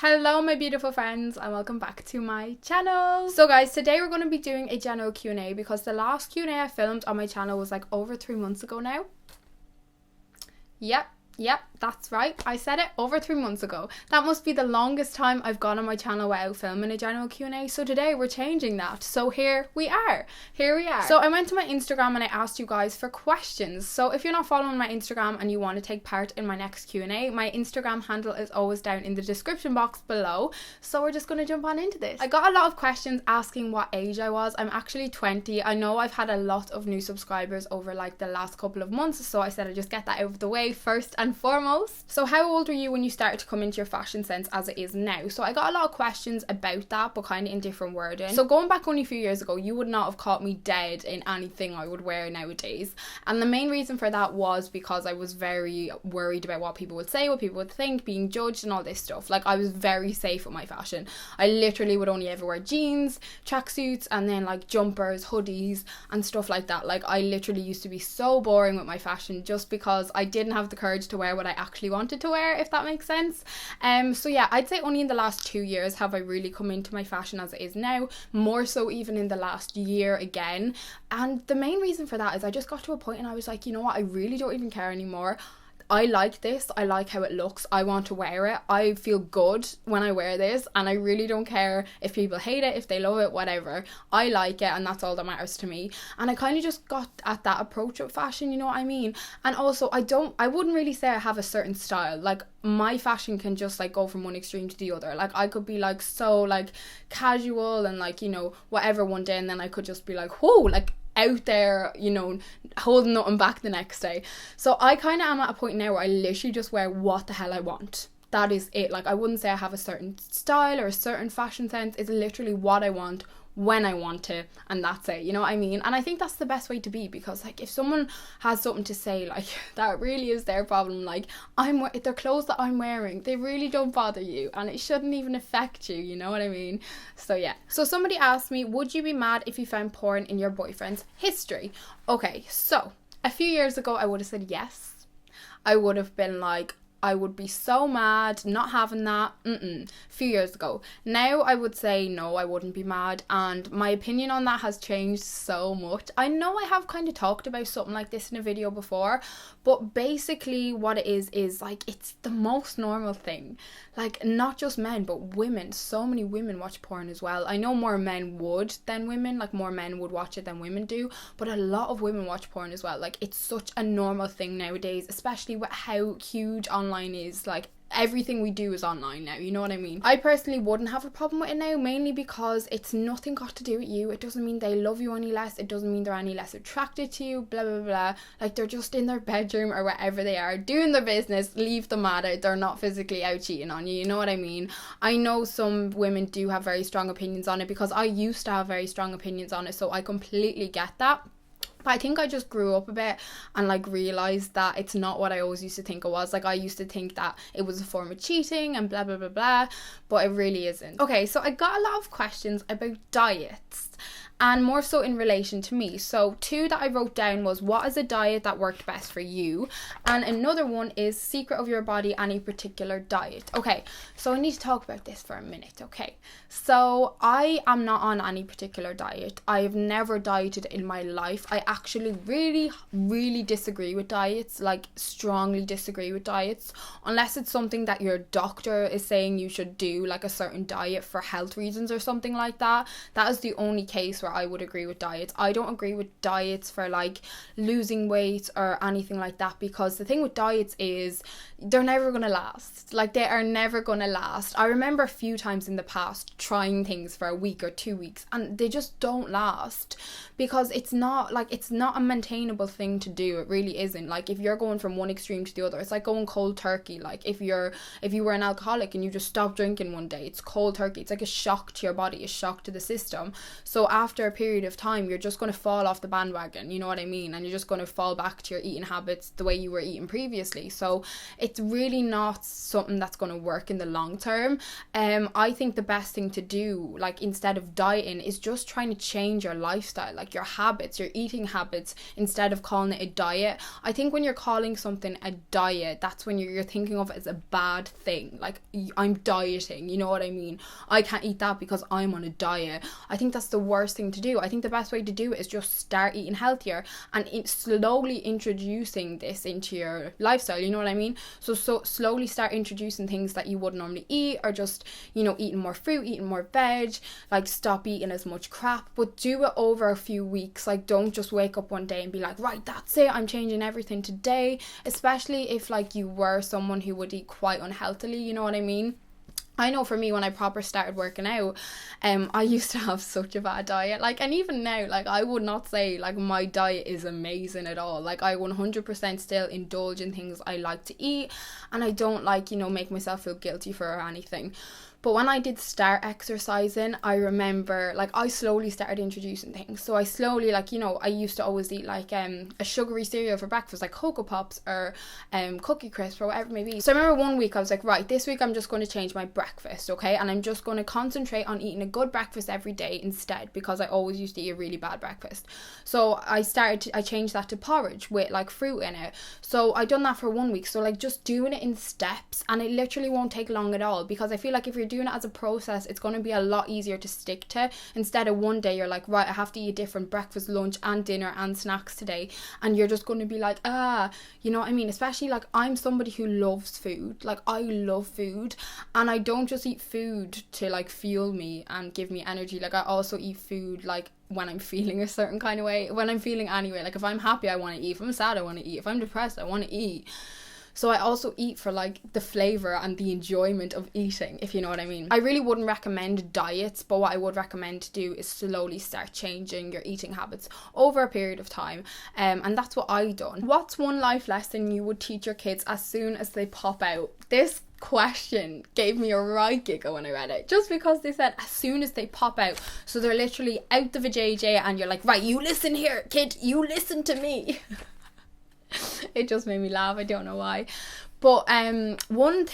Hello my beautiful friends and welcome back to my channel. So guys, today we're going to be doing a general Q&A because the last Q&A I filmed on my channel was like over 3 months ago now. Yep, that's right. I said it, over 3 months ago. That must be the longest time I've gone on my channel without filming a general Q&A. So today we're changing that. So here we are. So I went to my Instagram and I asked you guys for questions. So if you're not following my Instagram and you want to take part in my next Q&A, my Instagram handle is always down in the description box below. So we're just going to jump on into this. I got a lot of questions asking what age I was. I'm actually 20. I know I've had a lot of new subscribers over like the last couple of months. So I said I'd just get that out of the way first and foremost. So how old were you when you started to come into your fashion sense as it is now? So I got a lot of questions about that, but kind of in different wording. So going back only a few years ago, you would not have caught me dead in anything I would wear nowadays. And the main reason for that was because I was very worried about what people would say, what people would think, being judged and all this stuff. Like I was very safe with my fashion. I literally would only ever wear jeans, tracksuits, and then like jumpers, hoodies and stuff like that. Like I literally used to be so boring with my fashion just because I didn't have the courage to wear what I actually wanted to wear, if that makes sense. So yeah, I'd say only in the last 2 years have I really come into my fashion as it is now, more so even in the last year again. And the main reason for that is I just got to a point and I was like, you know what, I really don't even care anymore. I like this, I like how it looks, I want to wear it, I feel good when I wear this, and I really don't care if people hate it, if they love it, whatever. I like it and that's all that matters to me. And I kind of just got at that approach of fashion, you know what I mean? And also I wouldn't really say I have a certain style. Like my fashion can just like go from one extreme to the other. Like I could be like so like casual and like, you know, whatever one day, and then I could just be like, whoa, like out there, you know, holding nothing back the next day. So I kind of am at a point now where I literally just wear what the hell I want. That is it. Like I wouldn't say I have a certain style or a certain fashion sense. It's literally what I want when I want to, and that's it, you know what I mean? And I think that's the best way to be, because like if someone has something to say, like that really is their problem. Like their clothes that I'm wearing, they really don't bother you and it shouldn't even affect you, you know what I mean? So yeah. So somebody asked me, would you be mad if you found porn in your boyfriend's history? Okay, so a few years ago I would have said yes. I would have been like, I would be so mad not having that. A few years ago. Now I would say no, I wouldn't be mad, and my opinion on that has changed so much. I know I have kind of talked about something like this in a video before, but basically what it is like it's the most normal thing. Like not just men but women. So many women watch porn as well. I know more men would than women, like more men would watch it than women do, but a lot of women watch porn as well. Like it's such a normal thing nowadays, especially with how huge online is. Like everything we do is online now, you know what I mean? I personally wouldn't have a problem with it now, mainly because it's nothing got to do with you. It doesn't mean they love you any less, it doesn't mean they're any less attracted to you, blah blah blah. Like they're just in their bedroom or wherever they are doing their business. Leave them at it. They're not physically out cheating on you, you know what I mean? I know some women do have very strong opinions on it, because I used to have very strong opinions on it, so I completely get that. But I think I just grew up a bit and like realised that it's not what I always used to think it was. Like I used to think that it was a form of cheating and blah blah blah blah, but it really isn't. Okay, so I got a lot of questions about diets, and more so in relation to me. So 2 that I wrote down was, what is a diet that worked best for you? And another one is, secret of your body, any particular diet? Okay, so I need to talk about this for a minute. Okay, so I am not on any particular diet. I have never dieted in my life. I actually really disagree with diets, like strongly disagree with diets, unless it's something that your doctor is saying you should do, like a certain diet for health reasons or something like that. That is the only case where I would agree with diets. I don't agree with diets for like losing weight or anything like that, because the thing with diets is they're never gonna last. Like they are never gonna last. I remember a few times in the past trying things for a week or 2 weeks and they just don't last, because it's not a maintainable thing to do. It really isn't. Like if you're going from one extreme to the other, it's like going cold turkey. Like if you were an alcoholic and you just stop drinking one day, it's cold turkey. It's like a shock to your body, a shock to the system. So So after a period of time, you're just going to fall off the bandwagon, you know what I mean? And you're just going to fall back to your eating habits the way you were eating previously. So it's really not something that's going to work in the long term. I think the best thing to do, like instead of dieting, is just trying to change your lifestyle, like your habits, your eating habits, instead of calling it a diet. I think when you're calling something a diet, that's when you're thinking of it as a bad thing. Like, I'm dieting, you know what I mean? I can't eat that because I'm on a diet. I think that's the worst thing to do. I think the best way to do it is just start eating healthier and slowly introducing this into your lifestyle, you know what I mean? So slowly start introducing things that you wouldn't normally eat, or just, you know, eating more fruit, eating more veg, like stop eating as much crap, but do it over a few weeks. Like, don't just wake up one day and be like, right, that's it, I'm changing everything today, especially if like you were someone who would eat quite unhealthily, you know what I mean? I know for me, when I proper started working out, I used to have such a bad diet, like, and even now, like, I would not say like my diet is amazing at all. Like, I 100% still indulge in things I like to eat, and I don't like, you know, make myself feel guilty for anything. But when I did start exercising, I remember, like, I slowly started introducing things. So I slowly, like, you know, I used to always eat, like, a sugary cereal for breakfast, like Cocoa Pops or Cookie Crisp or whatever it may be. So I remember one week I was like, right, this week I'm just going to change my breakfast, okay? And I'm just going to concentrate on eating a good breakfast every day instead, because I always used to eat a really bad breakfast. So I changed that to porridge with, like, fruit in it. So I done that for 1 week. So, like, just doing it in steps, and it literally won't take long at all, because I feel like if you're doing it as a process, it's going to be a lot easier to stick to, instead of one day you're like, right, I have to eat different breakfast, lunch and dinner and snacks today, and you're just going to be like, you know what I mean? Especially, like, I'm somebody who loves food. Like, I love food, and I don't just eat food to, like, fuel me and give me energy. Like, I also eat food, like, when I'm feeling a certain kind of way, when I'm feeling anyway. Like, if I'm happy, I want to eat. If I'm sad, I want to eat. If I'm depressed, I want to eat. So I also eat for, like, the flavour and the enjoyment of eating, if you know what I mean. I really wouldn't recommend diets, but what I would recommend to do is slowly start changing your eating habits over a period of time. And that's what I done. What's one life lesson you would teach your kids as soon as they pop out? This question gave me a right giggle when I read it, just because they said as soon as they pop out. So they're literally out the vajayjay, and you're like, right, you listen here, kid, you listen to me. It just made me laugh. I don't know why. But one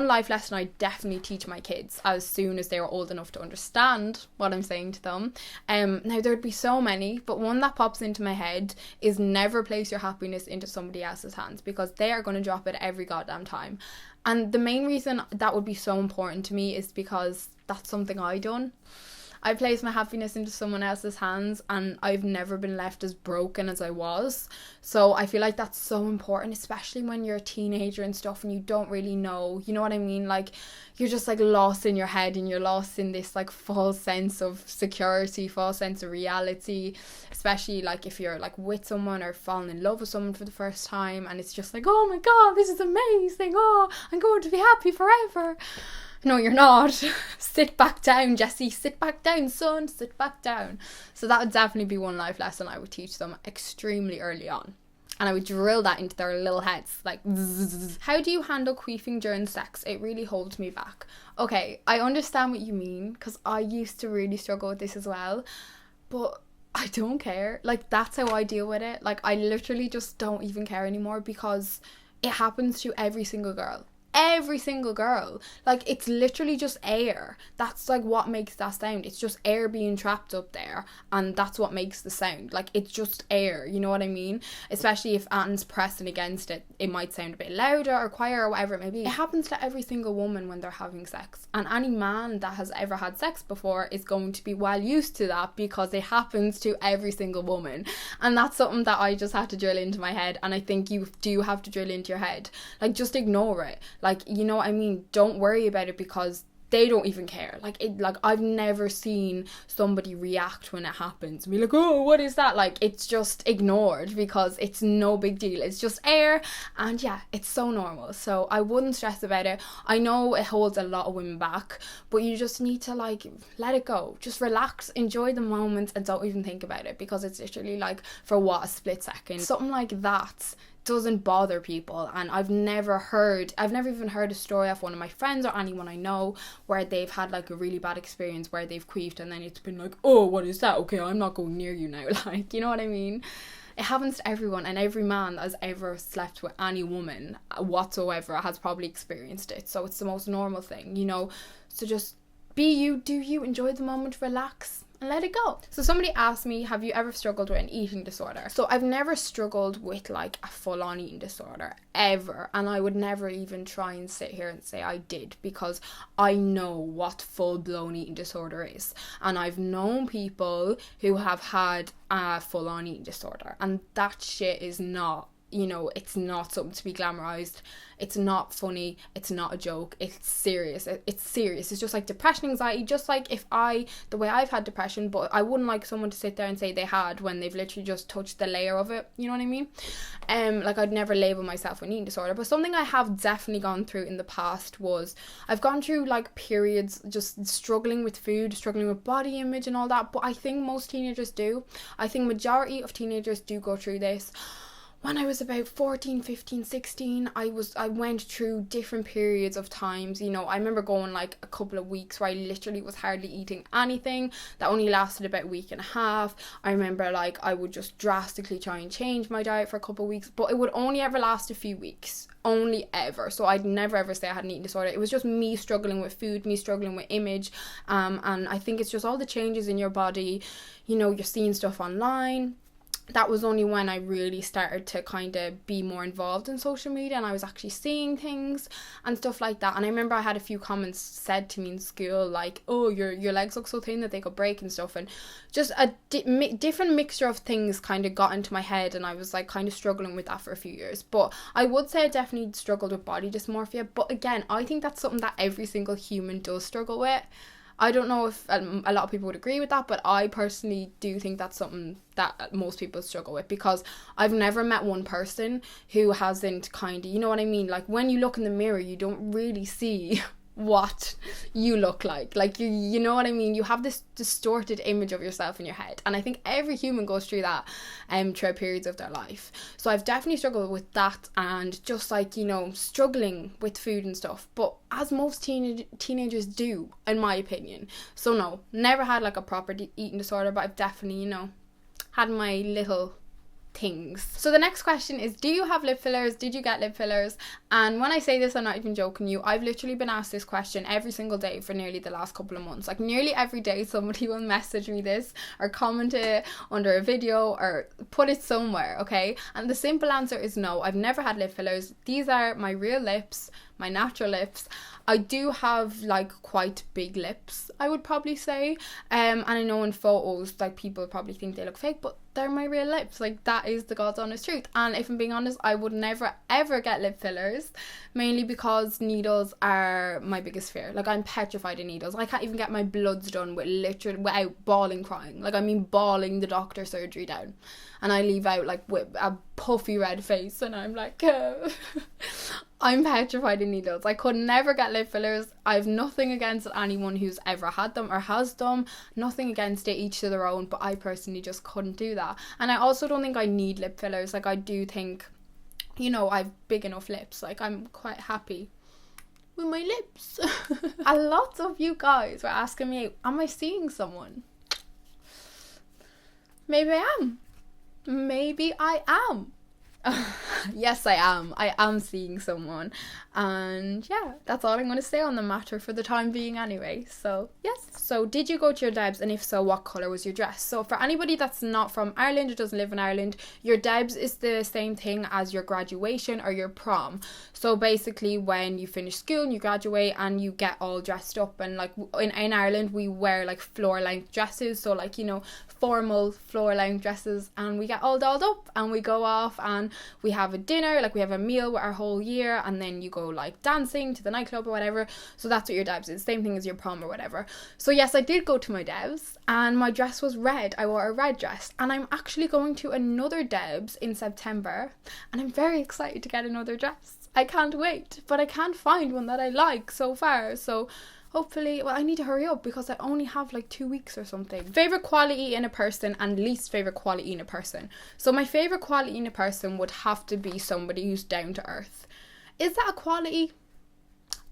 life lesson I definitely teach my kids as soon as they are old enough to understand what I'm saying to them. Now, there'd be so many, but one that pops into my head is never place your happiness into somebody else's hands, because they are going to drop it every goddamn time. And the main reason that would be so important to me is because that's something I done. I placed my happiness into someone else's hands, and I've never been left as broken as I was. So I feel like that's so important, especially when you're a teenager and stuff and you don't really know, you know what I mean? Like, you're just, like, lost in your head, and you're lost in this, like, false sense of security, false sense of reality, especially, like, if you're, like, with someone or falling in love with someone for the first time, and it's just like, oh my god, this is amazing, oh, I'm going to be happy forever. No, you're not. Sit back down, Jessie. Sit back down, son. Sit back down. So that would definitely be one life lesson I would teach them extremely early on. And I would drill that into their little heads. Like, zzz. How do you handle queefing during sex? It really holds me back. Okay, I understand what you mean, because I used to really struggle with this as well. But I don't care. Like, that's how I deal with it. Like, I literally just don't even care anymore, because it happens to every single girl. Every single girl. Like, it's literally just air. That's, like, what makes that sound. It's just air being trapped up there, and that's what makes the sound. Like, it's just air, you know what I mean? Especially if Anne's pressing against it, it might sound a bit louder or quieter or whatever it may be. It happens to every single woman when they're having sex, and any man that has ever had sex before is going to be well used to that, because it happens to every single woman. And that's something that I just had to drill into my head, and I think you do have to drill into your head. Like, just ignore it. Like, you know what I mean? Don't worry about it, because they don't even care. Like, I've never seen somebody react when it happens and be like, oh, what is that? Like, it's just ignored, because it's no big deal. It's just air, and yeah, it's so normal. So I wouldn't stress about it. I know it holds a lot of women back, but you just need to, like, let it go. Just relax, enjoy the moment, and don't even think about it, because it's literally, like, for what, a split second. Something like that doesn't bother people. And I've never even heard a story of one of my friends or anyone I know where they've had like a really bad experience where they've queefed and then it's been like, oh, what is that? Okay, I'm not going near you now. Like, you know what I mean? It happens to everyone, and every man that has ever slept with any woman whatsoever has probably experienced it. So it's the most normal thing, you know. So just be you, do you, enjoy the moment, relax, and let it go. So somebody asked me, have you ever struggled with an eating disorder? So I've never struggled with like a full-on eating disorder, ever. And I would never even try and sit here and say I did, because I know what full-blown eating disorder is. And I've known people who have had a full-on eating disorder, and that shit is not, you know, it's not something to be glamorized. It's not funny. It's not a joke. It's serious. It's serious. It's just like depression, anxiety, just like the way I've had depression, but I wouldn't like someone to sit there and say they had when they've literally just touched the layer of it. You know what I mean? Like I'd never label myself with an eating disorder, but something I have definitely gone through in the past was I've gone through like periods just struggling with food, struggling with body image and all that. But I think most teenagers do. I think majority of teenagers do go through this. When I was about 14, 15, 16, I went through different periods of times. You know, I remember going like a couple of weeks where I literally was hardly eating anything. That only lasted about a week and a half. I remember like I would just drastically try and change my diet for a couple of weeks, but it would only ever last a few weeks. Only ever. So I'd never ever say I had an eating disorder. It was just me struggling with food, me struggling with image. And I think it's just all the changes in your body. You know, you're seeing stuff online. That was only when I really started to kind of be more involved in social media, and I was actually seeing things and stuff like that. And I remember I had a few comments said to me in school like, oh, your legs look so thin that they could break and stuff, and just a different mixture of things kind of got into my head, and I was like kind of struggling with that for a few years. But I would say I definitely struggled with body dysmorphia, but again, I think that's something that every single human does struggle with. I don't know if a lot of people would agree with that, but I personally do think that's something that most people struggle with, because I've never met one person who hasn't kind of, you know what I mean? Like when you look in the mirror, you don't really see what you look like you know what I mean? You have this distorted image of yourself in your head, and I think every human goes through that throughout periods of their life. So I've definitely struggled with that, and just like, you know, struggling with food and stuff, but as most teenagers do, in my opinion. So no, never had like a proper eating disorder, but I've definitely, you know, had my little things. So the next question is, do you have lip fillers? Did you get lip fillers? And when I say this, I'm not even joking you. I've literally been asked this question every single day for nearly the last couple of months. Like nearly every day somebody will message me this or comment it under a video or put it somewhere, okay? And the simple answer is no, I've never had lip fillers. These are my real lips, my natural lips. I do have like quite big lips, I would probably say, and I know in photos like people probably think they look fake, but they're my real lips. Like that is the God's honest truth. And if I'm being honest, I would never ever get lip fillers, mainly because needles are my biggest fear. Like I'm petrified of needles. I can't even get my bloods done without bawling, crying. Like I mean bawling the doctor surgery down, and I leave out like with a puffy red face, and I'm like I'm petrified of needles. I could never get lip fillers. I have nothing against anyone who's ever had them or has them. Nothing against it, each to their own. But I personally just couldn't do that. And I also don't think I need lip fillers. Like I do think, you know, I have big enough lips. Like I'm quite happy with my lips. A lot of you guys were asking me, am I seeing someone? Maybe I am. Maybe I am. Yes, I am. I am seeing someone, and yeah, that's all I'm going to say on the matter for the time being anyway. So yes. So did you go to your debs, and if so, what colour was your dress? So for anybody that's not from Ireland or doesn't live in Ireland, your debs is the same thing as your graduation or your prom. So basically when you finish school and you graduate and you get all dressed up, and like in Ireland we wear like floor length dresses, so like, you know, formal floor length dresses, and we get all dolled up and we go off and we have a dinner, like we have a meal with our whole year, and then you go like dancing to the nightclub or whatever. So that's what your debs is, same thing as your prom or whatever. So yes, I did go to my debs, and my dress was red. I wore a red dress, and I'm actually going to another debs in September, and I'm very excited to get another dress. I can't wait, but I can't find one that I like so far. So hopefully, well, I need to hurry up because I only have like 2 weeks or something. Favorite quality in a person and least favorite quality in a person. So my favorite quality in a person would have to be somebody who's down to earth. Is that a quality?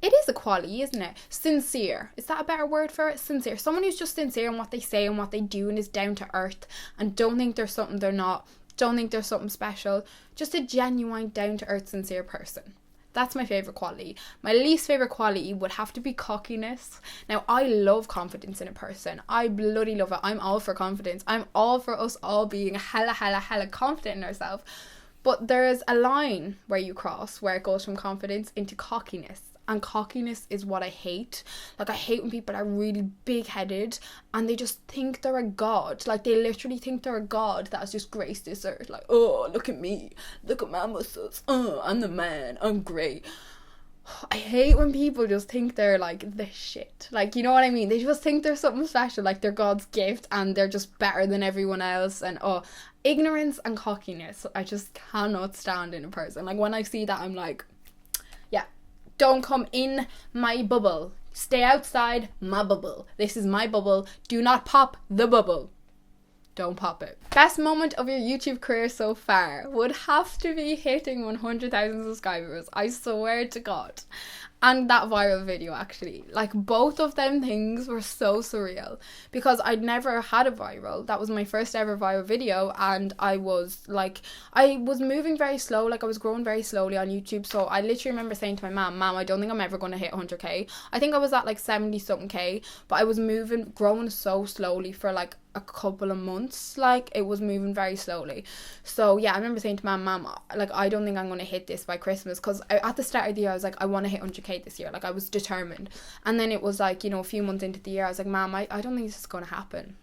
It is a quality, isn't it? Sincere. Is that a better word for it? Sincere. Someone who's just sincere in what they say and what they do and is down to earth and don't think there's something they're not. Don't think there's something special. Just a genuine, down to earth, sincere person. That's my favourite quality. My least favourite quality would have to be cockiness. Now, I love confidence in a person. I bloody love it. I'm all for confidence. I'm all for us all being hella confident in ourselves. But there's a line where you cross where it goes from confidence into cockiness. And cockiness is what I hate. Like, I hate when people are really big-headed and they just think they're a god. Like, they literally think they're a god that has just graced this earth. Like, oh, look at me. Look at my muscles. Oh, I'm the man. I'm great. I hate when people just think they're, like, the shit. Like, you know what I mean? They just think they're something special. Like, they're God's gift and they're just better than everyone else. And, ignorance and cockiness, I just cannot stand in a person. Like, when I see that, I'm like, yeah. Don't come in my bubble. Stay outside my bubble. This is my bubble. Do not pop the bubble. Don't pop it. Best moment of your YouTube career so far would have to be hitting 100,000 subscribers. I swear to God. And that viral video, actually. Like, both of them things were so surreal because I'd never had a viral. That was my first ever viral video, and I was moving very slow. Like, I was growing very slowly on YouTube. So I literally remember saying to my mom, I don't think I'm ever going to hit 100k. I think I was at like 70 something k, but I was growing so slowly for like a couple of months. Like, it was moving very slowly. So yeah, I remember saying to my mom, like, I don't think I'm going to hit this by Christmas, because at the start of the year I was like, I want to hit 100k this year. Like, I was determined. And then it was like, you know, a few months into the year I was like, Mom, I don't think this is going to happen.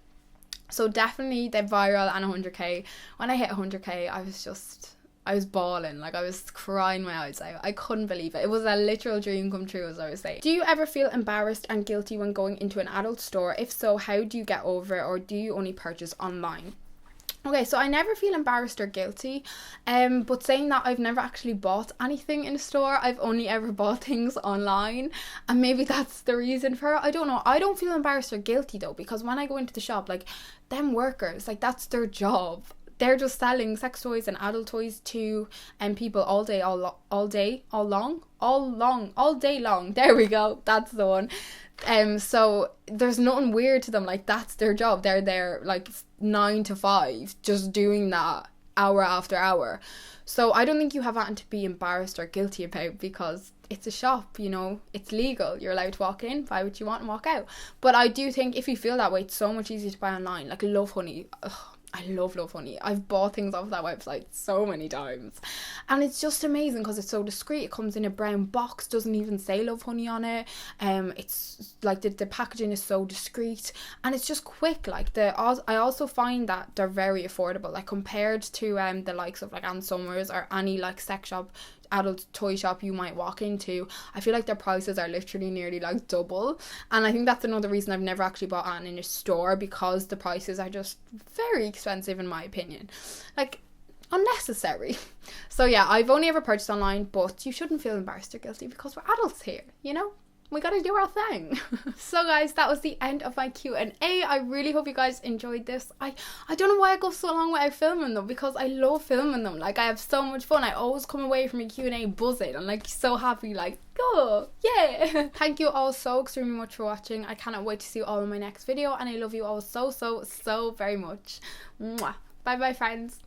So definitely the viral and 100k. When I hit 100k, I was bawling. Like, I was crying my eyes out. I couldn't believe it. It was a literal dream come true, as I was saying. Do you ever feel embarrassed and guilty when going into an adult store? If so, how do you get over it, or do you only purchase online? Okay, so I never feel embarrassed or guilty, but saying that, I've never actually bought anything in a store. I've only ever bought things online, and maybe that's the reason for it. I don't know. I don't feel embarrassed or guilty though, because when I go into the shop, like, them workers, like, that's their job. They're just selling sex toys and adult toys to people all day long. There we go. That's the one. So there's nothing weird to them. Like, that's their job. They're there like 9 to 5, just doing that hour after hour. So I don't think you have anything to be embarrassed or guilty about, because it's a shop, you know, it's legal. You're allowed to walk in, buy what you want and walk out. But I do think if you feel that way, it's so much easier to buy online. Like, Love Honey. Ugh. I love Honey. I've bought things off that website so many times. And it's just amazing because it's so discreet. It comes in a brown box, doesn't even say Love Honey on it. It's like the packaging is so discreet, and it's just quick. Like, I also find that they're very affordable, like, compared to the likes of like Ann Summers or any like sex shop, adult toy shop you might walk into. I feel like their prices are literally nearly like double, and I think that's another reason I've never actually bought Ann in a store, because the prices are just very expensive in my opinion, like unnecessary. So yeah, I've only ever purchased online, but you shouldn't feel embarrassed or guilty because we're adults here, you know? We gotta do our thing. So guys, that was the end of my Q&A. I really hope you guys enjoyed this. I don't know why I go so long without filming them, because I love filming them. Like, I have so much fun. I always come away from a Q&A buzzing. I'm like so happy, like, oh yeah. Thank you all so extremely much for watching. I cannot wait to see you all in my next video, and I love you all so very much. Mwah. Bye bye friends.